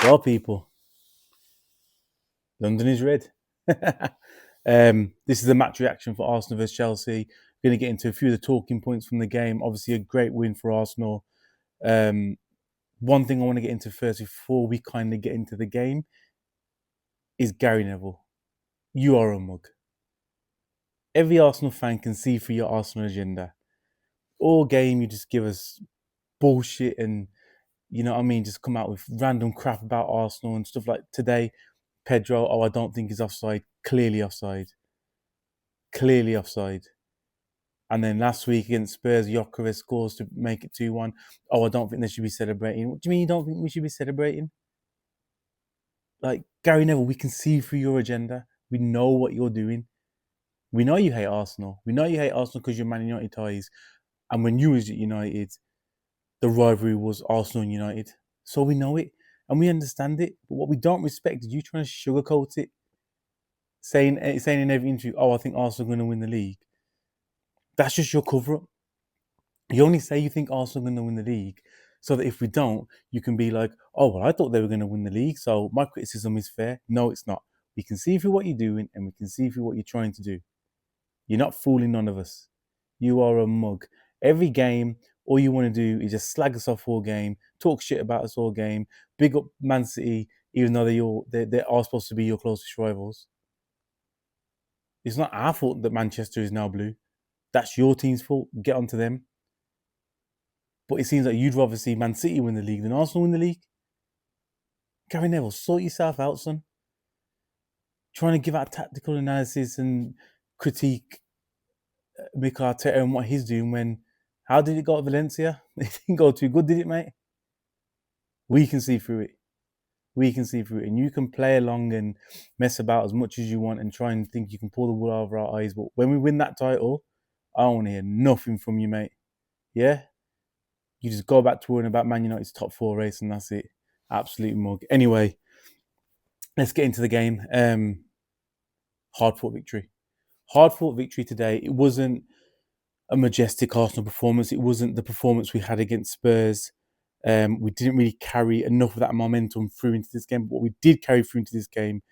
Well, people, London is red. This is a match reaction for Arsenal versus Chelsea. We're going to get into a few of the talking points from the game. Obviously, a great win for Arsenal. Um, One thing I want to get into first before we kind of get into the game is Gary Neville. You are a mug. Every Arsenal fan can see through your Arsenal agenda. All game, you just give us bullshit and, you know what I mean, just come out with random crap about Arsenal and stuff like today. Pedro, I don't think he's offside. Clearly offside. Clearly offside. And then last week against Spurs, Gyökeres scores to make it 2-1. I don't think they should be celebrating. What do you mean you don't think we should be celebrating? Like, Gary Neville, we can see through your agenda. We know what you're doing. We know you hate Arsenal. We know you hate Arsenal because you're Man United ties. And when you was at United, the rivalry was Arsenal and United. So we know it and we understand it. But what we don't respect is you trying to sugarcoat it, saying in every interview, I think Arsenal are going to win the league. That's just your cover up. You only say you think Arsenal are going to win the league so that if we don't, you can be like, I thought they were going to win the league, so my criticism is fair. No, it's not. We can see through what you're doing and we can see through what you're trying to do. You're not fooling none of us. You are a mug. Every game, all you want to do is just slag us off all game, talk shit about us all game, big up Man City, even though they are supposed to be your closest rivals. It's not our fault that Manchester is now blue. That's your team's fault. Get onto them. But it seems like you'd rather see Man City win the league than Arsenal win the league. Gary Neville, sort yourself out, son. Trying to give out tactical analysis and critique Mikel Arteta and what he's doing when, how did it go at Valencia? It didn't go too good, did it, mate? We can see through it. We can see through it. And you can play along and mess about as much as you want and try and think you can pull the wool over our eyes. But when we win that title, I don't want to hear nothing from you, mate. Yeah? You just go back to worrying about Man United's top 4 race and that's it. Absolute mug. Anyway, let's get into the game. Hard fought victory. Hard fought victory today. It wasn't a majestic Arsenal performance. It wasn't the performance we had against Spurs. We didn't really carry enough of that momentum through into this game. But what we did carry through into this game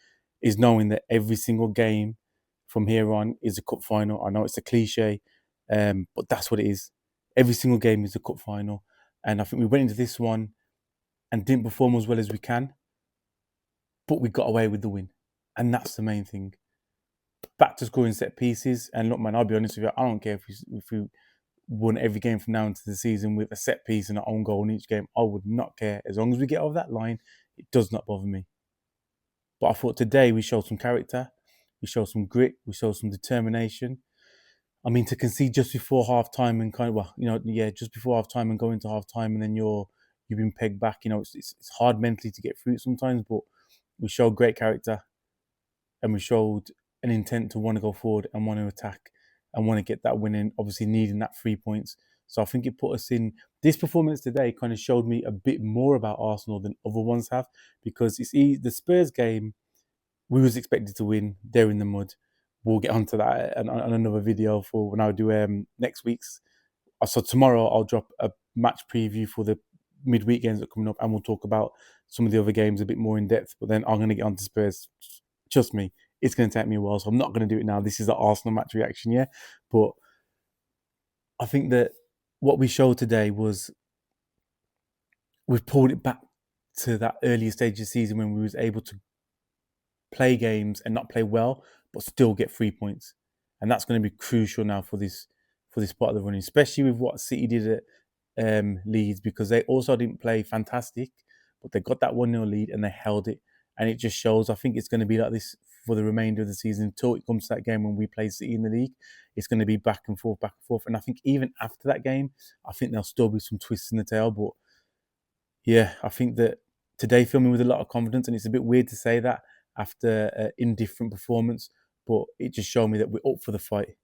is knowing that every single game from here on is a cup final. I know it's a cliche, but that's what it is. Every single game is a cup final. And I think we went into this one and didn't perform as well as we can, but we got away with the win. And that's the main thing. Back to scoring set pieces. And look, man, I'll be honest with you, I don't care if we won every game from now into the season with a set piece and an own goal in each game. I would not care. As long as we get over that line, it does not bother me. But I thought today we showed some character, we showed some grit, we showed some determination. I mean, to concede just before half time and just before half time and go into half time and then you've been pegged back. It's hard mentally to get through it sometimes, but we showed great character and we showed an intent to want to go forward and want to attack and want to get that win in, obviously needing that 3 points. So I think it put us in, this performance today kind of showed me a bit more about Arsenal than other ones have, because the Spurs game, we was expected to win. They're in the mud. We'll get onto that on another video for when I do next week's. So tomorrow I'll drop a match preview for the midweek games that are coming up, and we'll talk about some of the other games a bit more in depth. But then I'm going to get onto Spurs. Trust me, it's going to take me a while, so I'm not going to do it now. This is the Arsenal match reaction, yeah? But I think that what we showed today was we've pulled it back to that earlier stage of the season when we was able to play games and not play well, but still get 3 points. And that's going to be crucial now for this part of the running, especially with what City did at Leeds, because they also didn't play fantastic, but they got that 1-0 lead and they held it. And it just shows, I think it's going to be like this for the remainder of the season until it comes to that game when we play City in the league. It's going to be back and forth. And I think even after that game, I think there'll still be some twists in the tail. But yeah, I think that today filming with a lot of confidence, and it's a bit weird to say that after an indifferent performance, but it just showed me that we're up for the fight.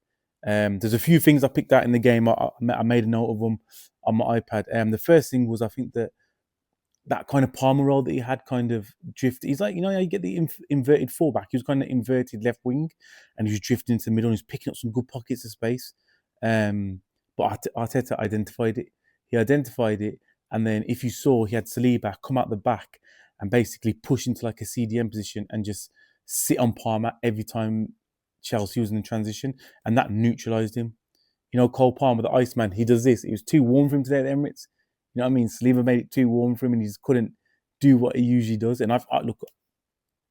There's a few things I picked out in the game. I made a note of them on my iPad. The first thing was, I think that kind of Palmer role that he had kind of drifted. He's like, how you get the inverted fullback. He was kind of inverted left wing, and he was drifting into the middle and he was picking up some good pockets of space. But Arteta identified it. He identified it. And then if you saw, he had Saliba come out the back and basically push into like a CDM position and just sit on Palmer every time Chelsea was in the transition, and that neutralised him. Cole Palmer, the Iceman, he does this. It was too warm for him today at the Emirates. You know what I mean? Saliba made it too warm for him, and he just couldn't do what he usually does. And look,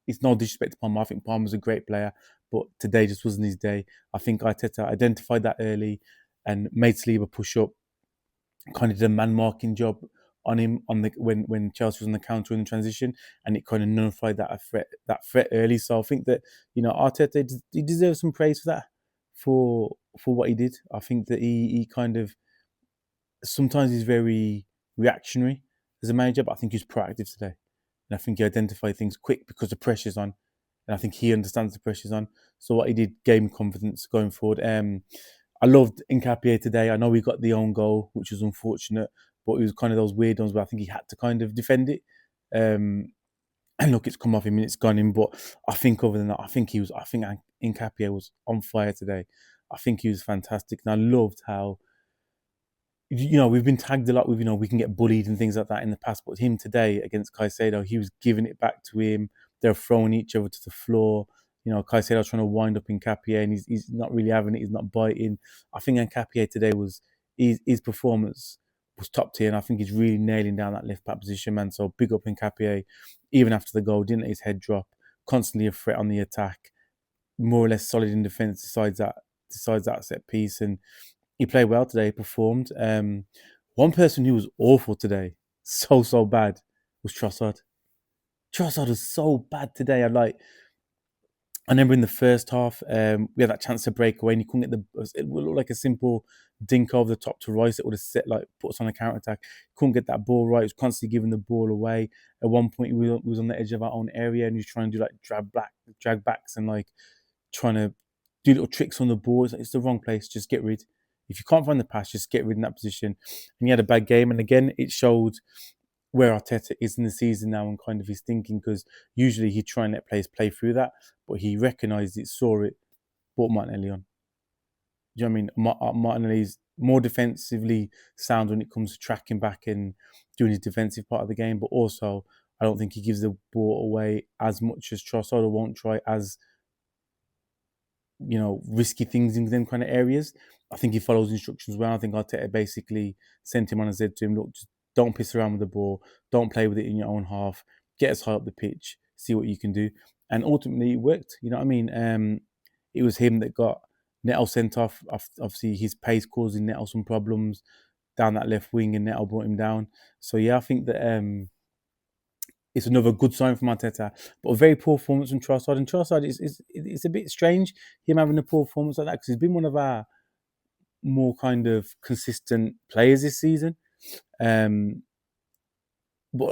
it's no disrespect to Palmer. I think Palmer's a great player, but today just wasn't his day. I think Arteta identified that early and made Saliba push up, kind of did a man marking job on him when Chelsea was on the counter in the transition, and it kind of nullified that threat early. So I think that Arteta, he deserves some praise for that, for what he did. I think that he kind of sometimes he's very reactionary as a manager, but I think he's proactive today. And I think he identified things quick because the pressure's on. And I think he understands the pressure's on. So what he did gave him confidence going forward. I loved Nketiah today. I know we got the own goal, which was unfortunate, but it was kind of those weird ones where I think he had to kind of defend it. And look, it's come off him and it's gone in. But I think other than that, I think Nketiah was on fire today. I think he was fantastic. And I loved how, we've been tagged a lot with, we can get bullied and things like that in the past. But him today against Caicedo, he was giving it back to him. They're throwing each other to the floor. Caicedo's trying to wind up Nketiah and he's not really having it. He's not biting. I think Nketiah today his performance was top tier, and I think he's really nailing down that left back position, man. So big up Nketiah, even after the goal, didn't let his head drop, constantly a threat on the attack, more or less solid in defence, decides that set piece, and he played well today, he performed. One person who was awful today, so bad, was Trossard. Trossard was so bad today. I remember in the first half, we had that chance to break away and he couldn't get it looked like a simple dink over the top to Rice. It would have put us on a counter attack. Couldn't get that ball right. He was constantly giving the ball away. At one point, we was on the edge of our own area and he was trying to do like drag backs and like trying to do little tricks on the ball. It's the wrong place. Just get rid. If you can't find the pass, just get rid in that position. And he had a bad game. And again, it showed where Arteta is in the season now and kind of his thinking, because usually he'd try and let players play through that, but he recognised it, saw it, brought Martinelli on. Do you know what I mean? Martinelli's more defensively sound when it comes to tracking back and doing his defensive part of the game, but also I don't think he gives the ball away as much as Trossard, or won't try as risky things in them kind of areas. I think he follows instructions well. I think Arteta basically sent him on and said to him, look, just don't piss around with the ball. Don't play with it in your own half. Get us high up the pitch. See what you can do. And ultimately, it worked. You know what I mean? It was him that got Neto sent off. Obviously, his pace causing Neto some problems down that left wing, and Neto brought him down. So, yeah, I think that it's another good sign from Arteta. But a very poor performance from Trossard. And Trossard, it's a bit strange, him having a poor performance like that, because he's been one of our more kind of consistent players this season. But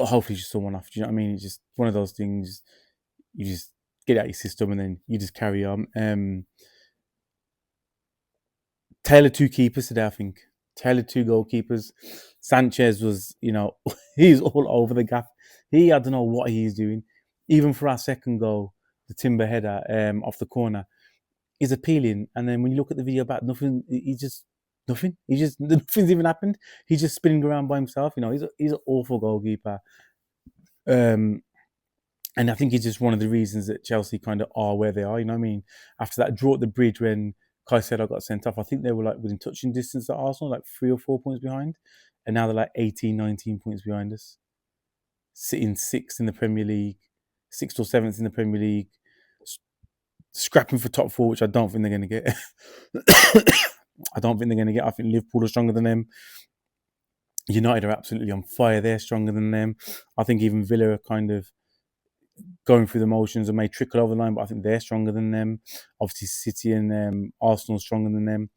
hopefully just someone off. Do you know what I mean? It's just one of those things. You just get out your system and then you just carry on. Taylor 2 keepers today, I think. Taylor 2 goalkeepers. Sanchez was, he's all over the gap. I don't know what he's doing. Even for our second goal, the Timber header off the corner, is appealing. And then when you look at the video back, nothing. Nothing's even happened. He's just spinning around by himself. He's an awful goalkeeper. And I think he's just one of the reasons that Chelsea kind of are where they are. You know what I mean? After that draw at the bridge when Caicedo got sent off, I think they were like within touching distance at Arsenal, like 3 or 4 points behind. And now they're like 18, 19 points behind us. Sitting 6th in the Premier League, 6th or 7th in the Premier League. Scrapping for top 4, which I don't think they're going to get. I think Liverpool are stronger than them. United are absolutely on fire. They're stronger than them. I think even Villa are kind of going through the motions and may trickle over the line, but I think they're stronger than them. Obviously, City and Arsenal are stronger than them.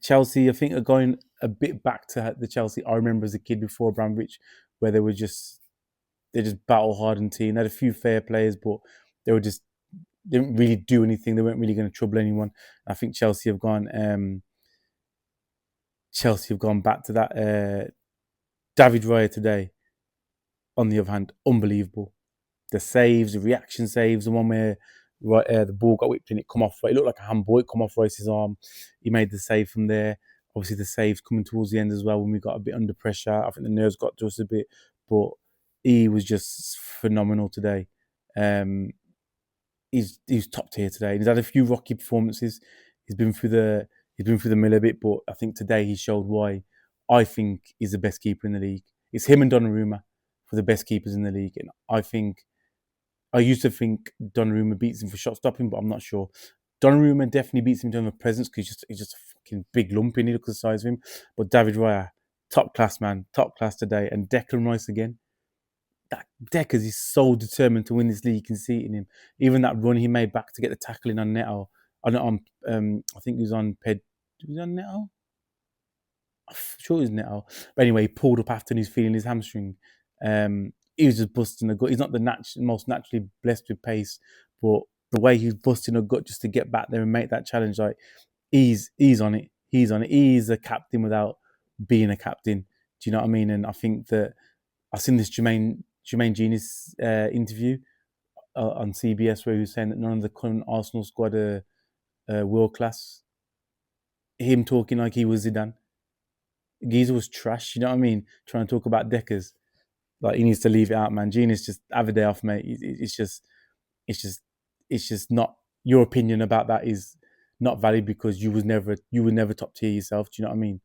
Chelsea, I think, are going a bit back to the Chelsea I remember as a kid before Abramovich, where they're just battle-hardened team. They had a few fair players, but they didn't really do anything. They weren't really going to trouble anyone. I think Chelsea have gone back to that. David Raya today, on the other hand, unbelievable. The saves, the reaction saves, the one where the ball got whipped and it come off. It looked like a handball. It come off Rice's arm. He made the save from there. Obviously, the saves coming towards the end as well when we got a bit under pressure. I think the nerves got to us a bit, but he was just phenomenal today. Um, he's top tier today. He's had a few rocky performances. He's been through the mill a bit, but I think today he showed why I think he's the best keeper in the league. It's him and Donnarumma for the best keepers in the league, and I used to think Donnarumma beats him for shot stopping, but I'm not sure. Donnarumma definitely beats him in terms of presence because he's just a fucking big lump in. He look at the size of him. But David Raya, top class man, top class today, and Declan Rice again. That Deckers is so determined to win this league. You can see it in him. Even that run he made back to get the tackle in on Neto. I think he was on Ped. Was he on Neto? I'm sure it was Neto. But anyway, he pulled up after and he's feeling his hamstring. He was just busting a gut. He's not the most naturally blessed with pace, but the way he's busting a gut just to get back there and make that challenge, like he's on it. He's on it. He's a captain without being a captain. Do you know what I mean? And I think that I've seen this Jermaine Genius interview on CBS where he was saying that none of the current Arsenal squad are world class. Him talking like he was Zidane. Giza was trash. You know what I mean? Trying to talk about Deckers. Like he needs to leave it out, man. Genius just have a day off, mate. It's just not your opinion about that is not valid because you were never top tier yourself. Do you know what I mean?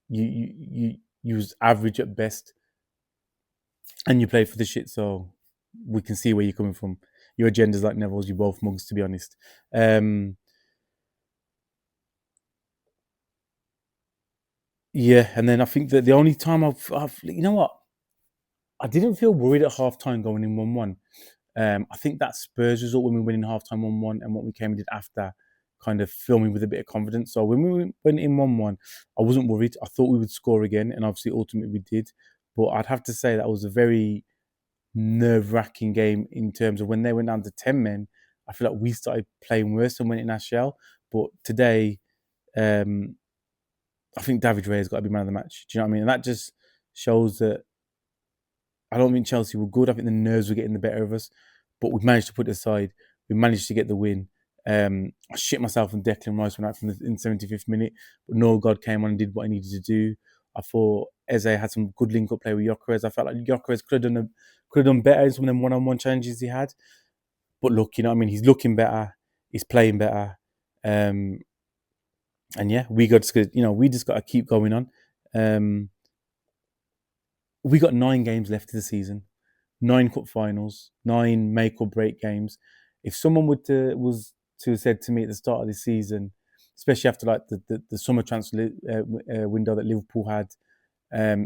You was average at best, and you played for the shit. So we can see where you're coming from. Your agenda's like Neville's. You both mugs, to be honest. Yeah, and then I think that the only time I've you know what, I didn't feel worried at half time going in 1-1. I think that Spurs result when we went in half time 1-1 and what we came and did after kind of filled me with a bit of confidence. So when we went in 1-1, I wasn't worried. I thought we would score again, and obviously ultimately we did. But I'd have to say that was a very nerve-wracking game in terms of when they went down to 10 men. I feel like we started playing worse and went in our shell. But today, um, I think David Raya has got to be man of the match. Do you know what I mean? And that just shows that I don't think Chelsea were good. I think the nerves were getting the better of us, but we managed to put it aside. We managed to get the win. I shit myself when Declan Rice went out from in 75th minute, but Noel God came on and did what he needed to do. I thought Eze had some good link-up play with Gyökeres. I felt like Gyökeres could have done better in some of them one-on-one challenges he had. But look, you know what I mean? He's looking better. He's playing better. And yeah, we just got to keep going on. We got 9 games left of the season, 9 cup finals, 9 make or break games. If someone was to have said to me at the start of the season, especially after like the summer transfer window that Liverpool had,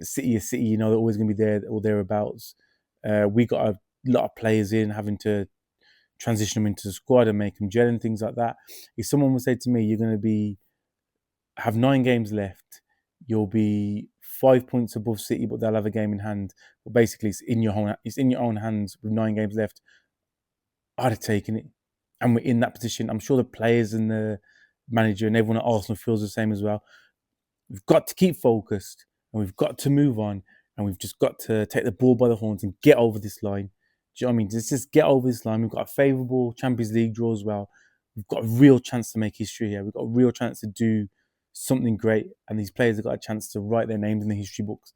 City is City, you know, they're always going to be there or thereabouts. We got a lot of players in, having to transition them into the squad and make them gel and things like that. If someone would say to me, you're going to have 9 games left, you'll be 5 points above City, but they'll have a game in hand. But basically, it's in your own hands with 9 games left. I'd have taken it, and we're in that position. I'm sure the players and the manager and everyone at Arsenal feels the same as well. We've got to keep focused, and we've got to move on, and we've just got to take the ball by the horns and get over this line. Do you know what I mean? Just get over this line. We've got a favourable Champions League draw as well. We've got a real chance to make history here. We've got a real chance to do something great, and these players have got a chance to write their names in the history books.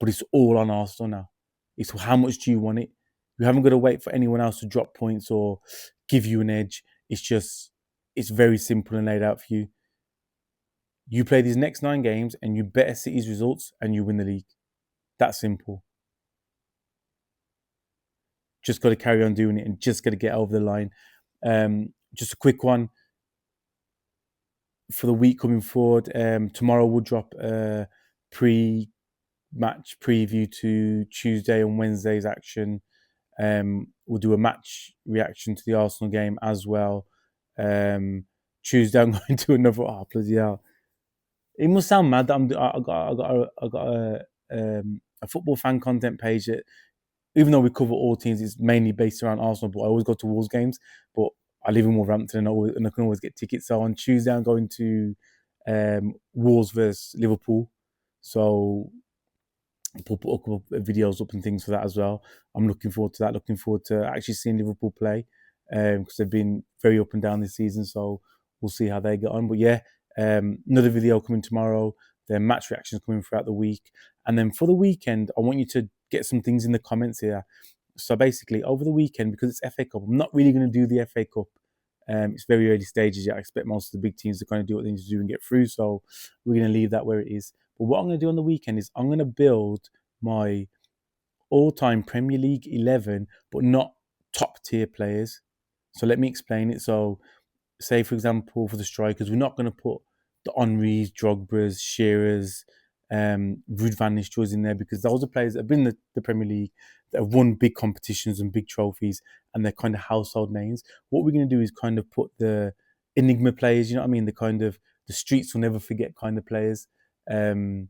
But it's all on Arsenal now. It's how much do you want it? You haven't got to wait for anyone else to drop points or give you an edge. It's very simple and laid out for you. You play these next 9 games and you better City's results and you win the league. That's simple. Just got to carry on doing it and just got to get over the line. Just a quick one for the week coming forward. Tomorrow we'll drop a pre-match preview to Tuesday and Wednesday's action. We'll do a match reaction to the Arsenal game as well. Tuesday I'm going to another. Oh, bloody hell! It must sound mad that I got a football fan content page that, even though we cover all teams, it's mainly based around Arsenal. But I always go to Wolves games. But I live in Wolverhampton and I can always get tickets. So on Tuesday I'm going to Wolves versus Liverpool. So we'll put a couple of videos up and things for that as well. I'm looking forward to that. Looking forward to actually seeing Liverpool play because they've been very up and down this season. So we'll see how they get on. But yeah, another video coming tomorrow. their match reactions coming throughout the week. And then for the weekend, I want you to get some things in the comments here. So basically, over the weekend, because it's FA Cup, I'm not really going to do the FA Cup. It's very early stages yet. I expect most of the big teams to kind of do what they need to do and get through. So we're going to leave that where it is. But what I'm going to do on the weekend is I'm going to build my all-time Premier League 11, but not top-tier players. So let me explain it. So say, for example, for the strikers, we're not going to put the Henrys, Drogbas, Shearers, Ruud van Nistelrooys in there, because those are players that have been in the Premier League, that have won big competitions and big trophies, and they're kind of household names. What we're going to do is kind of put the enigma players, you know what I mean? The kind of the streets will never forget kind of players. You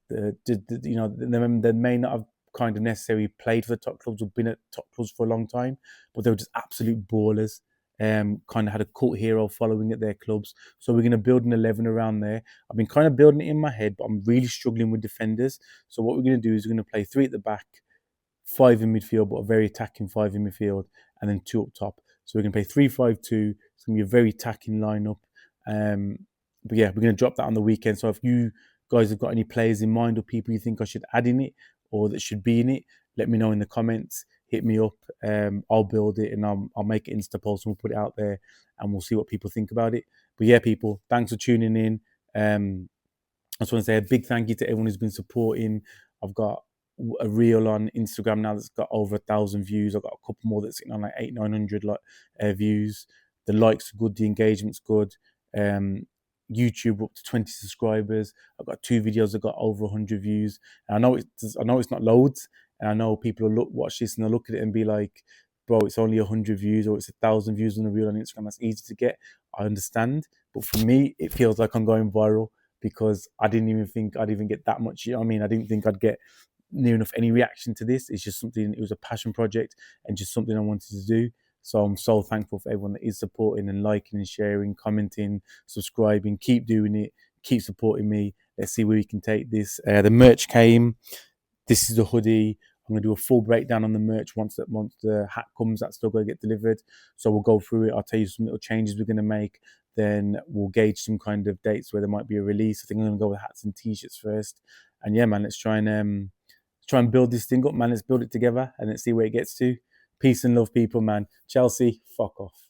know, they may not have kind of necessarily played for the top clubs or been at top clubs for a long time, but they were just absolute ballers. Kind of had a cult hero following at their clubs. So we're going to build an 11 around there. I've been kind of building it in my head, but I'm really struggling with defenders. So what we're going to do is we're going to play 3 at the back, 5 in midfield, but a very attacking 5 in midfield, and then 2 up top. So we're going to play 3-5-2. It's going to be a very attacking lineup. But yeah, we're going to drop that on the weekend. So if you guys have got any players in mind or people you think I should add in it or that should be in it, let me know in the comments. Hit me up. I'll build it and I'll make it Insta post and we'll put it out there and we'll see what people think about it. But yeah, people, thanks for tuning in. I just want to say a big thank you to everyone who's been supporting. I've got a reel on Instagram now that's got over 1,000 views. I've got a couple more that's sitting on like 800-900 views. The likes are good, the engagement's good. YouTube up to 20 subscribers. I've got 2 videos that got over 100 views. And I know it's not loads, and I know people will watch this and they'll look at it and be like, bro, it's only 100 views or it's 1,000 views on a reel on Instagram. That's easy to get. I understand, but for me, it feels like I'm going viral because I didn't even think I'd even get that much. You know what I mean? I didn't think I'd get near enough any reaction to this. It's just something, it was a passion project and just something I wanted to do. So I'm so thankful for everyone that is supporting and liking and sharing, commenting, subscribing. Keep doing it. Keep supporting me. Let's see where we can take this. The merch came. This is the hoodie. I'm going to do a full breakdown on the merch once the hat comes. That's still going to get delivered. So we'll go through it. I'll tell you some little changes we're going to make. Then we'll gauge some kind of dates where there might be a release. I think I'm going to go with hats and t-shirts first. And yeah, man, let's try and build this thing up, man. Let's build it together and let's see where it gets to. Peace and love, people, man. Chelsea, fuck off.